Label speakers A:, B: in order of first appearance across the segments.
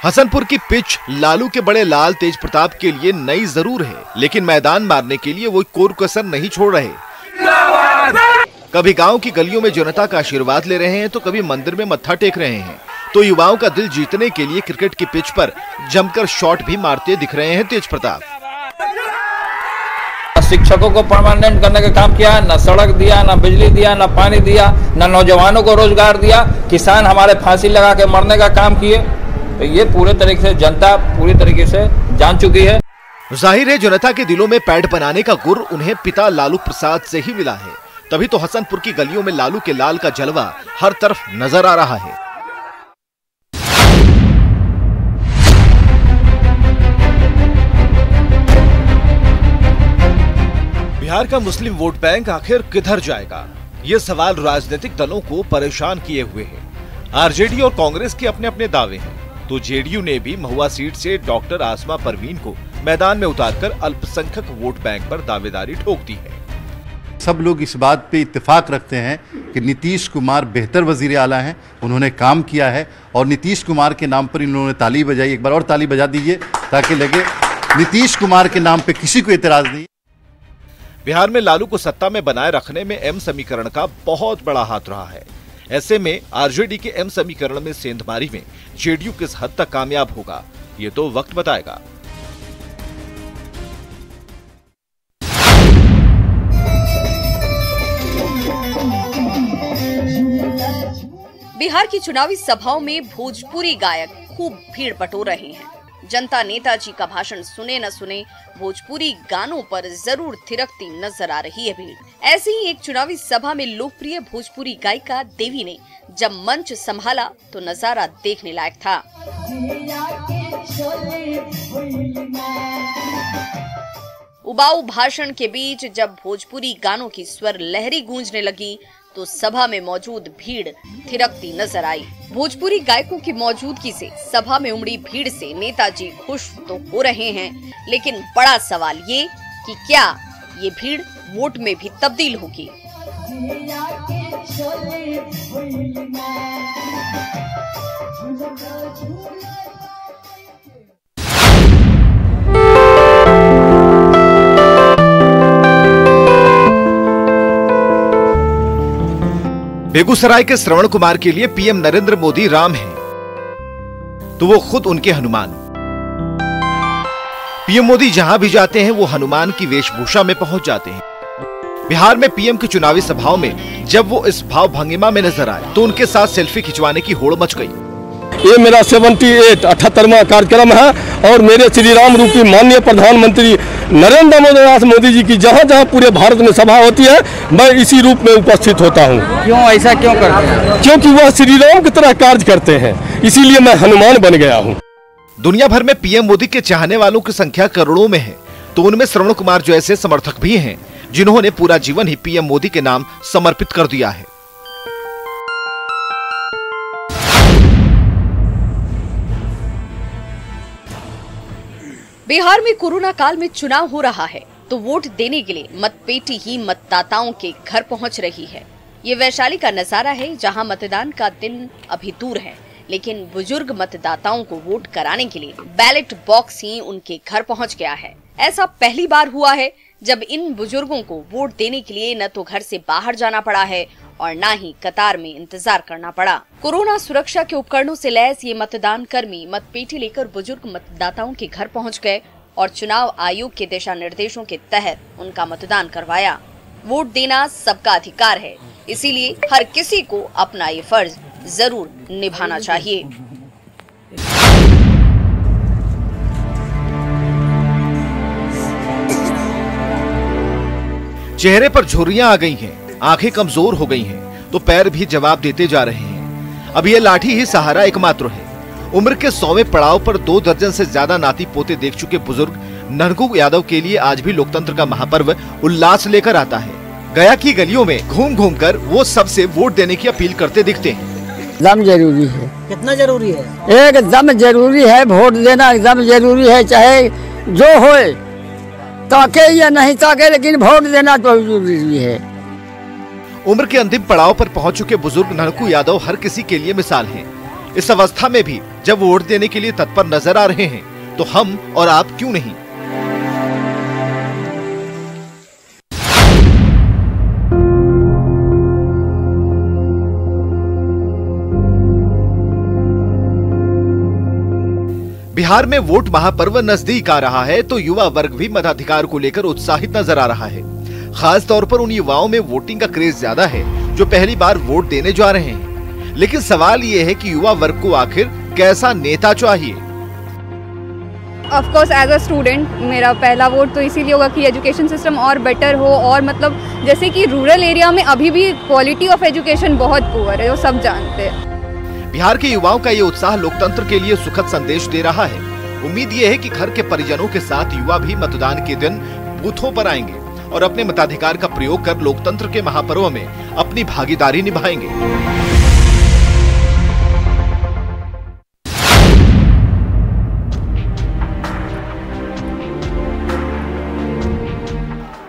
A: हसनपुर की पिच लालू के बड़े लाल तेज प्रताप के लिए नई जरूर है, लेकिन मैदान मारने के लिए वो कोई कसर नहीं छोड़ रहे। कभी गांव की गलियों में जनता का आशीर्वाद ले रहे हैं तो कभी मंदिर में मत्था टेक रहे हैं, तो युवाओं का दिल जीतने के लिए क्रिकेट की पिच पर जमकर शॉट भी मारते दिख रहे हैं तेज प्रताप।
B: शिक्षकों को परमानेंट करने का काम किया, न सड़क दिया, न बिजली दिया, न पानी दिया, न नौजवानों को रोजगार दिया। किसान हमारे फांसी लगा के मरने का काम किए। तो ये पूरे तरीके से जनता पूरी तरीके से जान चुकी है।
A: जाहिर है जनता के दिलों में पैड बनाने का गुर उन्हें पिता लालू प्रसाद से ही मिला है, तभी तो हसनपुर की गलियों में लालू के लाल का जलवा हर तरफ नजर आ रहा है। बिहार का मुस्लिम वोट बैंक आखिर किधर जाएगा, ये सवाल राजनीतिक दलों को परेशान किए हुए है। आरजेडी और कांग्रेस के अपने अपने दावे हैं, तो जेडीयू ने भी महुआ सीट से डॉक्टर आसमा परवीन को मैदान में उतारकर अल्पसंख्यक वोट बैंक पर दावेदारी ठोक दी है।
C: सब लोग इस बात पे इत्तेफाक रखते हैं कि नीतीश कुमार बेहतर वजीर आला हैं, उन्होंने काम किया है और नीतीश कुमार के नाम पर इन्होंने ताली बजाई। एक बार और ताली बजा दीजिए ताकि लगे नीतीश कुमार के नाम पे किसी को एतराज नहीं।
A: बिहार में लालू को सत्ता में बनाए रखने में एम समीकरण का बहुत बड़ा हाथ रहा है। ऐसे में आरजेडी के एम समीकरण में सेंधमारी में जेडीयू किस हद तक कामयाब होगा, ये तो वक्त बताएगा।
D: बिहार की चुनावी सभाओं में भोजपुरी गायक खूब भीड़ बटोर रहे हैं। जनता नेताजी का भाषण सुने न सुने, भोजपुरी गानों पर जरूर थिरकती नजर आ रही है भीड़। ऐसी ही एक चुनावी सभा में लोकप्रिय भोजपुरी गायिका देवी ने जब मंच संभाला तो नजारा देखने लायक था। उबाऊ भाषण के बीच जब भोजपुरी गानों की स्वर लहरी गूंजने लगी तो सभा में मौजूद भीड़ थिरकती नजर आई। भोजपुरी गायकों की मौजूदगी से सभा में उमड़ी भीड़ से नेताजी खुश तो हो रहे हैं, लेकिन बड़ा सवाल ये कि क्या ये भीड़ वोट में भी तब्दील होगी।
A: बेगूसराय के श्रवण कुमार के लिए पीएम नरेंद्र मोदी राम हैं, तो वो खुद उनके हनुमान। पीएम मोदी जहां भी जाते हैं वो हनुमान की वेशभूषा में पहुंच जाते हैं। बिहार में पीएम की चुनावी सभाओं में जब वो इस भाव भंगिमा में नजर आए तो उनके साथ सेल्फी खिंचवाने की होड़ मच गई।
E: ये मेरा 78वां कार्यक्रम है और मेरे श्री राम रूपी माननीय प्रधानमंत्री नरेंद्र मोदी जी की जहाँ जहाँ पूरे भारत में सभा होती है मैं इसी रूप में उपस्थित होता हूँ।
B: क्यों ऐसा क्यों करते हैं?
E: क्योंकि वह श्री राम की तरह कार्य करते हैं, इसीलिए मैं हनुमान बन गया हूँ।
A: दुनिया भर में पीएम मोदी के चाहने वालों की संख्या करोड़ों में है, तो उनमें श्रवण कुमार जैसे समर्थक भी हैं जिन्होंने पूरा जीवन ही पीएम मोदी के नाम समर्पित कर दिया है।
D: बिहार में कोरोना काल में चुनाव हो रहा है तो वोट देने के लिए मतपेटी ही मतदाताओं के घर पहुंच रही है। ये वैशाली का नजारा है जहां मतदान का दिन अभी दूर है, लेकिन बुजुर्ग मतदाताओं को वोट कराने के लिए बैलेट बॉक्स ही उनके घर पहुंच गया है। ऐसा पहली बार हुआ है जब इन बुजुर्गों को वोट देने के लिए न तो घर से बाहर जाना पड़ा है और न ही कतार में इंतजार करना पड़ा। कोरोना सुरक्षा के उपकरणों से लैस ये मतदान कर्मी मतपेटी लेकर बुजुर्ग मतदाताओं के घर पहुंच गए और चुनाव आयोग के दिशा निर्देशों के तहत उनका मतदान करवाया। वोट देना सबका अधिकार है, इसीलिए हर किसी को अपना ये फर्ज जरूर निभाना चाहिए।
A: चेहरे पर झुर्रियां आ गई हैं, आंखें कमजोर हो गई हैं, तो पैर भी जवाब देते जा रहे हैं। अब ये लाठी ही सहारा एकमात्र है। उम्र के 100वें पड़ाव पर 2 दर्जन से ज्यादा नाती पोते देख चुके बुजुर्ग ननकू यादव के लिए आज भी लोकतंत्र का महापर्व उल्लास लेकर आता है। गया की गलियों में घूम घूम कर वो सबसे वोट देने की अपील करते दिखते हैं।
F: एकदम जरूरी है।
G: कितना जरूरी है?
F: एकदम जरूरी है, वोट देना एकदम जरूरी है, चाहे जो होए, ताके या नहीं ताके, लेकिन वोट देना तो जरूरी है।
A: उम्र के अंतिम पड़ाव पर पहुंच चुके बुजुर्ग ननकू यादव हर किसी के लिए मिसाल हैं। इस अवस्था में भी जब वोट देने के लिए तत्पर नजर आ रहे हैं तो हम और आप क्यों नहीं। बिहार में वोट महापर्व नजदीक आ रहा है तो युवा वर्ग भी मताधिकार को लेकर उत्साहित नजर आ रहा है। खास तौर पर उन युवाओं में वोटिंग का क्रेज ज्यादा है जो पहली बार वोट देने जा रहे हैं। लेकिन सवाल ये है कि युवा वर्ग को आखिर कैसा नेता चाहिए।
G: Of course as a student मेरा पहला वोट तो इसीलिए होगा कि एजुकेशन सिस्टम और बेटर हो, और मतलब जैसे कि रूरल एरिया में अभी भी क्वालिटी ऑफ एजुकेशन बहुत पुअर है, वो सब जानते हैं।
A: बिहार के युवाओं का ये उत्साह लोकतंत्र के लिए सुखद संदेश दे रहा है। उम्मीद ये है कि घर के परिजनों के साथ युवा भी मतदान के दिन बूथों पर आएंगे और अपने मताधिकार का प्रयोग कर लोकतंत्र के महापर्व में अपनी भागीदारी निभाएंगे।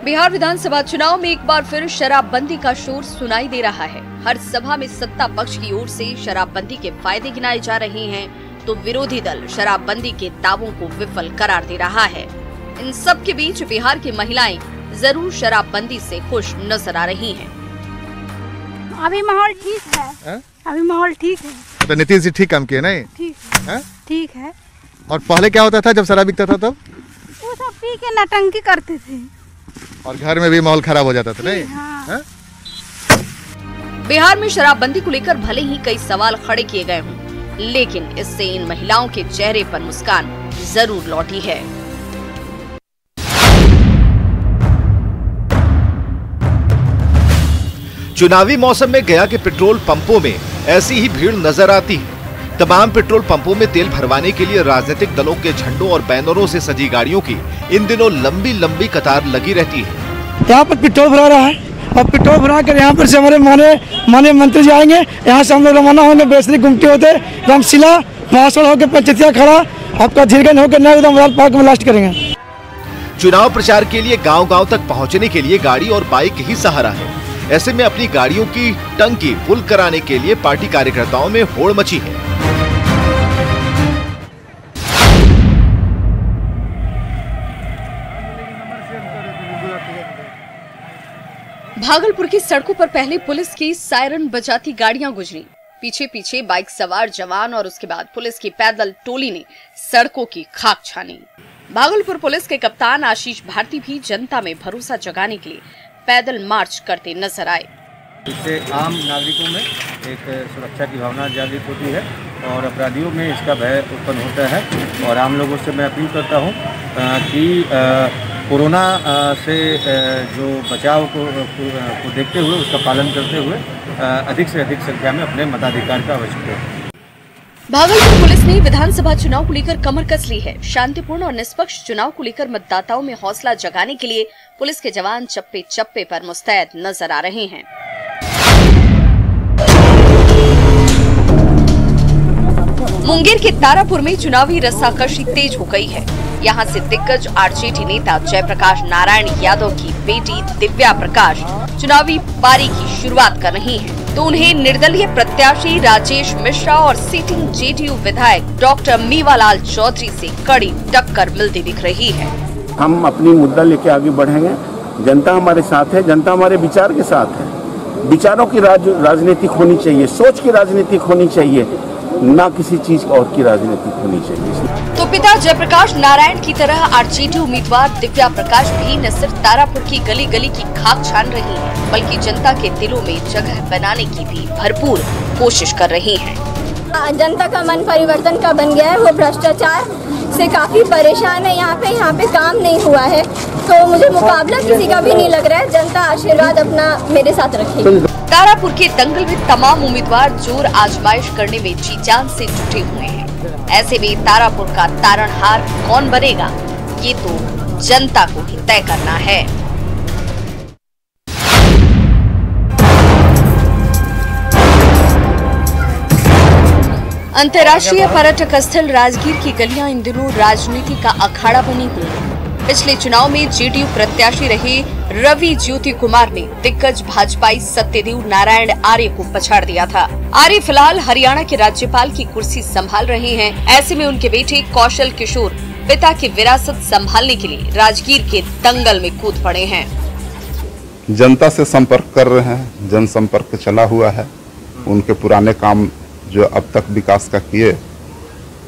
D: बिहार विधानसभा चुनाव में एक बार फिर शराबबंदी का शोर सुनाई दे रहा है। हर सभा में सत्ता पक्ष की ओर से शराबबंदी के फायदे गिनाए जा रहे हैं तो विरोधी दल शराबबंदी के दावों को विफल करार दे रहा है। इन सब के बीच बिहार की महिलाएं जरूर शराबबंदी से खुश नजर आ रही हैं।
H: अभी माहौल ठीक है, अभी माहौल ठीक है।
I: तो नीतीश जी ठीक काम किए नहीं?
H: ठीक है।
I: और पहले क्या होता था जब शराब बिकता था तब?
H: वो सब पी के नटंकी करते थे
I: और घर में भी माहौल खराब हो जाता था नहीं?
H: हाँ।
D: बिहार में शराबबंदी को लेकर भले ही कई सवाल खड़े किए गए हों, लेकिन इससे इन महिलाओं के चेहरे पर मुस्कान जरूर लौटी है।
A: चुनावी मौसम में गया के पेट्रोल पंपों में ऐसी ही भीड़ नजर आती है। तमाम पेट्रोल पंपों में तेल भरवाने के लिए राजनीतिक दलों के झंडों और बैनरों से सजी गाड़ियों की इन दिनों लंबी लंबी कतार लगी रहती है।
J: यहाँ पर पेट्रोल भरा रहा है और पेट्रोल भरा कर यहाँ पर से हमारे माननीय मंत्री जी आएंगे। यहाँ से हम लोग रवाना होंगे बेसरी गुमटी होते रामशिला महासड़ होकर पंचतिया खड़ा आपका धीरगंज होकर नया उदम पार्क में लास्ट करेंगे।
A: चुनाव प्रचार के लिए गांव-गांव तक पहुंचने के लिए गाड़ी और बाइक ही सहारा है। ऐसे में अपनी गाड़ियों की टंकी फुल कराने के लिए पार्टी कार्यकर्ताओं में होड़ मची है।
D: भागलपुर की सड़कों पर पहले पुलिस की सायरन बजाती गाड़ियां गुजरी, पीछे पीछे बाइक सवार जवान और उसके बाद पुलिस की पैदल टोली ने सड़कों की खाक छानी। भागलपुर पुलिस के कप्तान आशीष भारती भी जनता में भरोसा जगाने के लिए पैदल मार्च करते नजर आए।
K: इससे आम नागरिकों में एक सुरक्षा की भावना जागृत होती है और अपराधियों में इसका भय उत्पन्न होता है। और आम लोगों से मैं अपील करता हूं कि कोरोना से जो बचाव को देखते हुए उसका पालन करते हुए अधिक से अधिक संख्या में अपने मताधिकार का अवश्य करें।
D: भागलपुर पुलिस ने विधानसभा चुनाव को लेकर कमर कस ली है। शांतिपूर्ण और निष्पक्ष चुनाव को लेकर मतदाताओं में हौसला जगाने के लिए पुलिस के जवान चप्पे चप्पे पर मुस्तैद नजर आ रहे हैं। मुंगेर के तारापुर में चुनावी रस्साकशी तेज हो गई है। यहाँ से दिग्गज आरजेडी नेता जयप्रकाश नारायण यादव की बेटी दिव्या प्रकाश चुनावी पारी की शुरुआत कर रही हैं, तो उन्हें निर्दलीय प्रत्याशी राजेश मिश्रा और सिटिंग जेडीयू विधायक डॉक्टर मीवालाल चौधरी से कड़ी टक्कर मिलती दिख रही है।
L: हम अपनी मुद्दा लेके आगे बढ़ेंगे। जनता हमारे साथ है, जनता हमारे विचार के साथ है। विचारों की राजनीति होनी चाहिए, सोच की राजनीति होनी चाहिए, ना किसी चीज और की राजनीति होनी चाहिए।
D: तो पिता जयप्रकाश नारायण की तरह आरजेडी उम्मीदवार दिव्या प्रकाश भी न सिर्फ तारापुर की गली गली की खाक छान रही हैं, बल्कि जनता के दिलों में जगह बनाने की भी भरपूर कोशिश कर रही हैं।
M: जनता का मन परिवर्तन का बन गया है, वो भ्रष्टाचार से काफी परेशान है। यहाँ पे काम नहीं हुआ है, तो मुझे मुकाबला किसी का भी नहीं लग रहा है। जनता आशीर्वाद अपना मेरे साथ रखेगी।
D: तारापुर के दंगल में तमाम उम्मीदवार जोर आजमाइश करने में जी जान से जुटे हुए हैं। ऐसे में तारापुर का तारणहार कौन बनेगा, ये तो जनता को ही तय करना है। अंतर्राष्ट्रीय पर्यटक स्थल राजगीर की गलियां इन दिनों राजनीति का अखाड़ा बनी हुई हैं। पिछले चुनाव में जेडीयू प्रत्याशी रहे रवि ज्योति कुमार ने दिग्गज भाजपाई सत्यदेव नारायण आर्य को पछाड़ दिया था। आर्य फिलहाल हरियाणा के राज्यपाल की कुर्सी संभाल रहे हैं। ऐसे में उनके बेटे कौशल किशोर पिता की विरासत संभालने के लिए राजगीर के दंगल में कूद पड़े हैं।
N: जनता से संपर्क कर रहे हैं, जनसंपर्क चला हुआ है। उनके पुराने काम जो अब तक विकास का किए,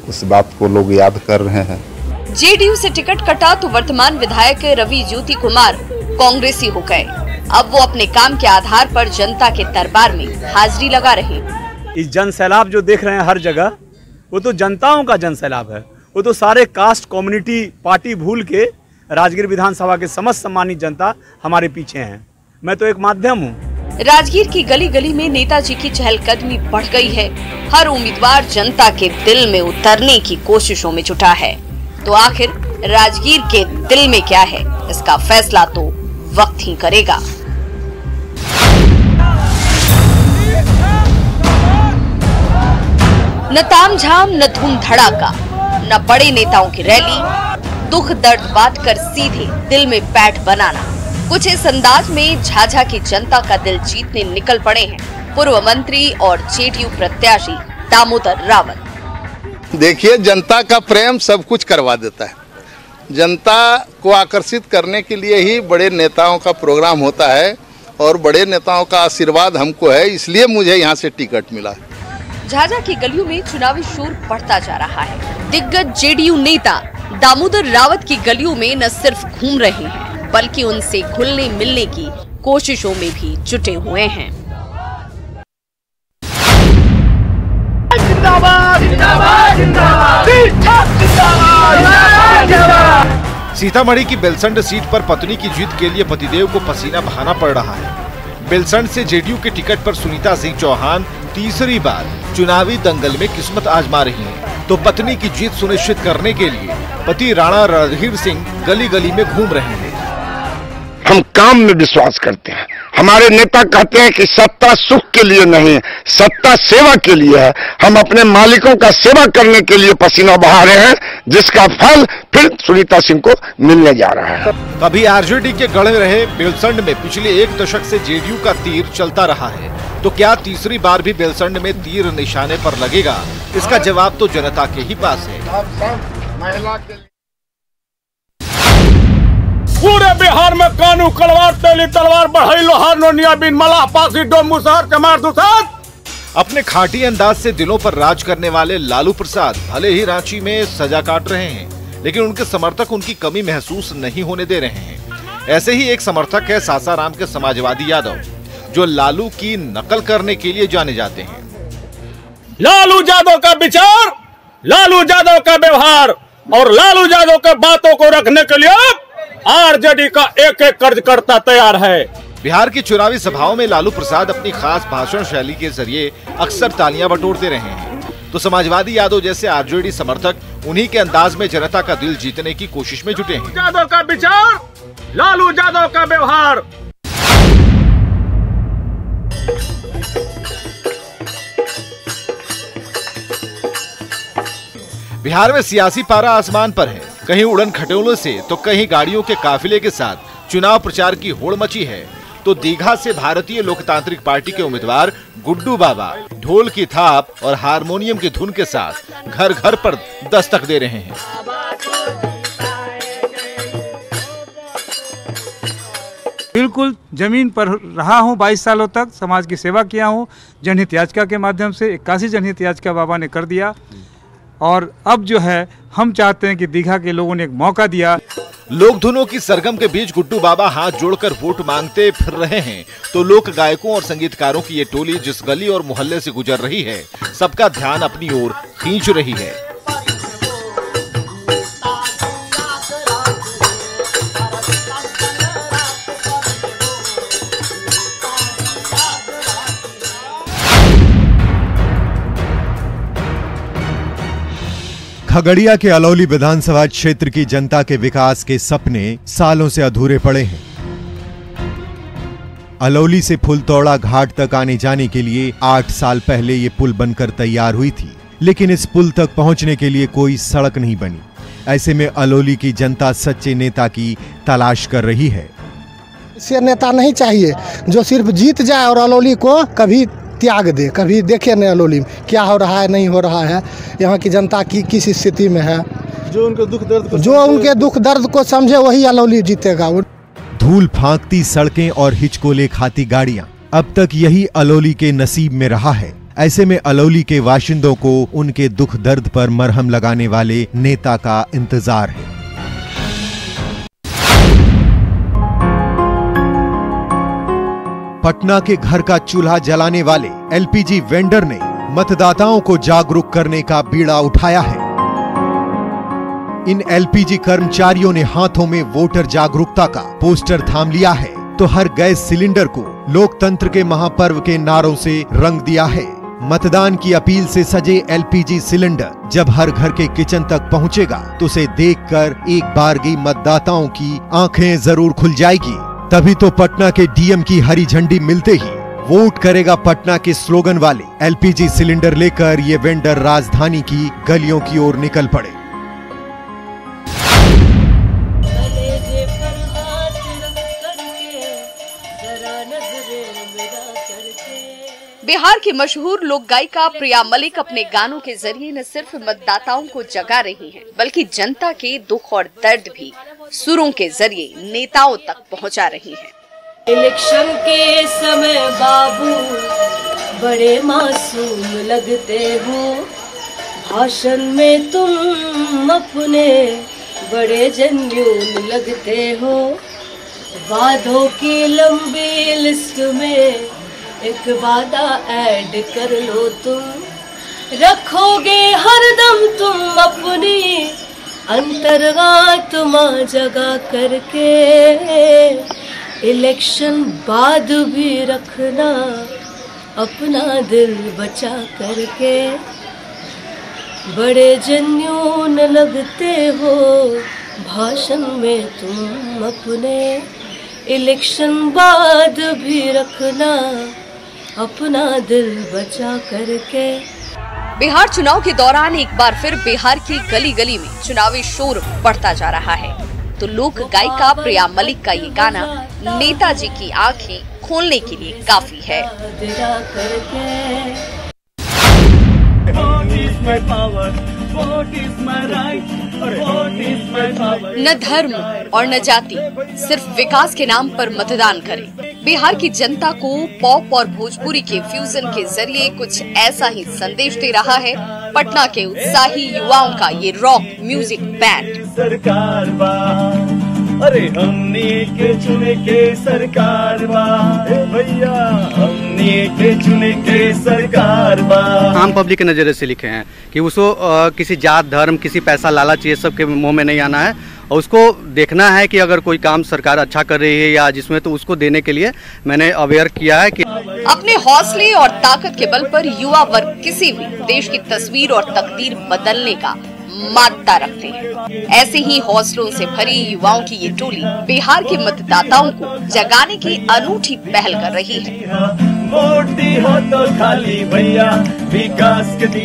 N: उस बात को लोग याद कर रहे हैं।
D: जेडीयू से टिकट कटा तो वर्तमान विधायक रवि ज्योति कुमार कांग्रेसी हो गए। अब वो अपने काम के आधार पर जनता के दरबार में हाजिरी लगा रहे हैं।
O: इस जन सैलाब जो देख रहे हैं हर जगह, वो तो जनताओं का जन सैलाब है। वो तो सारे कास्ट कम्युनिटी पार्टी भूल के राजगीर विधानसभा के समस्त सम्मानित जनता हमारे पीछे हैं। मैं तो एक माध्यम हूँ।
D: राजगीर की गली गली में नेताजी की चहलकदमी बढ़ गई है। हर उम्मीदवार जनता के दिल में उतरने की कोशिशों में जुटा है। तो आखिर राजगीर के दिल में क्या है, इसका फैसला तो वक्त ही करेगा। न तामझाम, न धूम धड़ाका, न बड़े नेताओं की रैली, दुख दर्द बांट कर सीधे दिल में पैठ बनाना। कुछ इस अंदाज में झाझा की जनता का दिल जीतने निकल पड़े हैं पूर्व मंत्री और जेडीयू प्रत्याशी दामोदर रावत।
P: देखिए, जनता का प्रेम सब कुछ करवा देता है। जनता को आकर्षित करने के लिए ही बड़े नेताओं का प्रोग्राम होता है और बड़े नेताओं का आशीर्वाद हमको है, इसलिए मुझे यहाँ से टिकट मिला।
D: झाझा की गलियों में चुनावी शोर बढ़ता जा रहा है। दिग्गज जेडीयू नेता दामोदर रावत की गलियों में न सिर्फ घूम रहे हैं, बल्कि उनसे घुलने मिलने की कोशिशों में भी जुटे हुए हैं।
Q: जिंदाबाद, जिंदाबाद, जिंदाबाद, जिंदाबाद।
A: सीतामढ़ी की बेलसंड सीट पर पत्नी की जीत के लिए पतिदेव को पसीना बहाना पड़ रहा है। बेलसंड से जेडीयू के टिकट पर सुनीता सिंह चौहान तीसरी बार चुनावी दंगल में किस्मत आजमा रही हैं। तो पत्नी की जीत सुनिश्चित करने के लिए पति राणा रणधीर सिंह गली गली में घूम रहे हैं।
R: हम काम में विश्वास करते हैं। हमारे नेता कहते हैं कि सत्ता सुख के लिए नहीं, सत्ता सेवा के लिए है। हम अपने मालिकों का सेवा करने के लिए पसीना बहा रहे हैं, जिसका फल फिर सुनीता सिंह को मिलने जा रहा है।
A: कभी आरजेडी के गढ़ रहे बेलसंड में पिछले एक दशक से जेडीयू का तीर चलता रहा है। तो क्या तीसरी बार भी बेलसंड में तीर निशाने पर लगेगा? इसका जवाब तो जनता के ही पास है।
E: पूरे बिहार में कानू कलवार तेली तलवार बढ़ई लोहार नोनिया बिन मला पासी डोम मुसहर चमार दुसाद।
A: अपने खाटी अंदाज से दिलों पर राज करने वाले लालू प्रसाद भले ही रांची में सजा काट रहे हैं, लेकिन उनके समर्थक उनकी कमी महसूस नहीं होने दे रहे हैं। ऐसे ही एक समर्थक है सासाराम के समाजवादी यादव, जो लालू की नकल करने के लिए जाने जाते हैं।
E: लालू यादव का विचार, लालू यादव का व्यवहार और लालू यादव के बातों को रखने के लिए आरजेडी का एक एक कार्यकर्ता तैयार है।
A: बिहार की चुनावी सभाओं में लालू प्रसाद अपनी खास भाषण शैली के जरिए अक्सर तालियां बटोरते रहे हैं। तो समाजवादी यादव जैसे आरजेडी समर्थक उन्हीं के अंदाज में जनता का दिल जीतने की कोशिश में जुटे हैं।
E: यादव का विचार, लालू यादव का व्यवहार।
A: बिहार में सियासी पारा आसमान पर है। कहीं उड़न खटोलों से तो कहीं गाड़ियों के काफिले के साथ चुनाव प्रचार की होड़ मची है। तो दीघा से भारतीय लोकतांत्रिक पार्टी के उम्मीदवार गुड्डू बाबा ढोल की थाप और हारमोनियम की धुन के साथ घर घर पर दस्तक दे रहे हैं।
S: बिल्कुल जमीन पर रहा हूँ, 22 सालों तक समाज की सेवा किया हूँ। जनहित याचिका के माध्यम से 81 जनहित याचिका बाबा ने कर दिया और अब जो है हम चाहते हैं कि दीघा के लोगों ने एक मौका दिया।
A: लोक धुनों की सरगम के बीच गुड्डू बाबा हाथ जोड़कर वोट मांगते फिर रहे हैं। तो लोक गायकों और संगीतकारों की ये टोली जिस गली और मोहल्ले से गुजर रही है, सबका ध्यान अपनी ओर खींच रही है।
T: खगड़िया के अलौली विधानसभा क्षेत्र की जनता के विकास के सपने सालों से अधूरे पड़े हैं। अलौली से फुलतौड़ा घाट तक आने जाने के लिए 8 साल पहले ये पुल बनकर तैयार हुई थी, लेकिन इस पुल तक पहुंचने के लिए कोई सड़क नहीं बनी। ऐसे में अलौली की जनता सच्चे नेता की तलाश कर रही है।
U: से नेता नहीं चाहिए जो सिर्फ जीत जाए और अलौली को कभी त्याग दे, कभी देखे नहीं अलौली में क्या हो रहा है नहीं हो रहा है, यहाँ की जनता की किस स्थिति में है। जो उनके दुख दर्द को समझे वही अलौली जीतेगा।
T: धूल फांकती सड़कें और हिचकोले खाती गाड़ियां, अब तक यही अलौली के नसीब में रहा है। ऐसे में अलौली के बाशिंदों को उनके दुख दर्द पर मरहम लगाने वाले नेता का इंतजार है। पटना के घर का चूल्हा जलाने वाले एलपीजी वेंडर ने मतदाताओं को जागरूक करने का बीड़ा उठाया है। इन एलपीजी कर्मचारियों ने हाथों में वोटर जागरूकता का पोस्टर थाम लिया है तो हर गैस सिलेंडर को लोकतंत्र के महापर्व के नारों से रंग दिया है। मतदान की अपील से सजे एलपीजी सिलेंडर जब हर घर के किचन तक पहुंचेगा तो उसे देखकर एक बारगी मतदाताओं की आंखें जरूर खुल जाएगी। तभी तो पटना के डीएम की हरी झंडी मिलते ही वोट करेगा पटना के स्लोगन वाले एलपीजी सिलेंडर लेकर ये वेंडर राजधानी की गलियों की ओर निकल पड़े।
D: बिहार की मशहूर लोक गायिका प्रिया मलिक अपने गानों के जरिए न सिर्फ मतदाताओं को जगा रही हैं, बल्कि जनता के दुख और दर्द भी सुरों के जरिए नेताओं तक पहुंचा रही हैं।
V: इलेक्शन के समय बाबू बड़े मासूम लगते हो, भाषण में तुम अपने बड़े जेन्युइन लगते हो, वादों की लंबी लिस्ट में एक वादा ऐड कर लो, तुम रखोगे हरदम तुम अपनी अंतरात्मा जगा करके, इलेक्शन बाद भी रखना अपना दिल बचा करके, बड़े जेन्युइन लगते हो भाषण में तुम अपने, इलेक्शन बाद भी रखना अपना दिल बचा करके।
D: बिहार चुनाव के दौरान एक बार फिर बिहार की गली गली में चुनावी शोर बढ़ता जा रहा है तो लोक गायिका प्रिया मलिक का ये गाना नेताजी की आंखें खोलने के लिए काफी है। न धर्म और न जाति, सिर्फ विकास के नाम पर मतदान करें। बिहार की जनता को पॉप और भोजपुरी के फ्यूजन के जरिए कुछ ऐसा ही संदेश दे रहा है पटना के उत्साही युवाओं का ये रॉक म्यूजिक बैंड।
W: सरकार बा, अरे हमने के चुने के सरकार बा, भैया हमने के चुने के सरकार बा।
X: आम पब्लिक के नजरिए से लिखे हैं कि उसको किसी जात धर्म किसी पैसा लालच ये सब के मुंह में नहीं आना है और उसको देखना है कि अगर कोई काम सरकार अच्छा कर रही है या जिसमें तो उसको देने के लिए मैंने अवेयर किया है कि
D: अपने हौसले और ताकत के बल पर युवा वर्ग किसी भी देश की तस्वीर और तकदीर बदलने का मान्यता रखते हैं। ऐसे ही हौसलों से भरी युवाओं की ये टोली बिहार के मतदाताओं को जगाने की अनूठी पहल कर रही है।
W: वोट दी हो तो खाली भैया विकास के दी।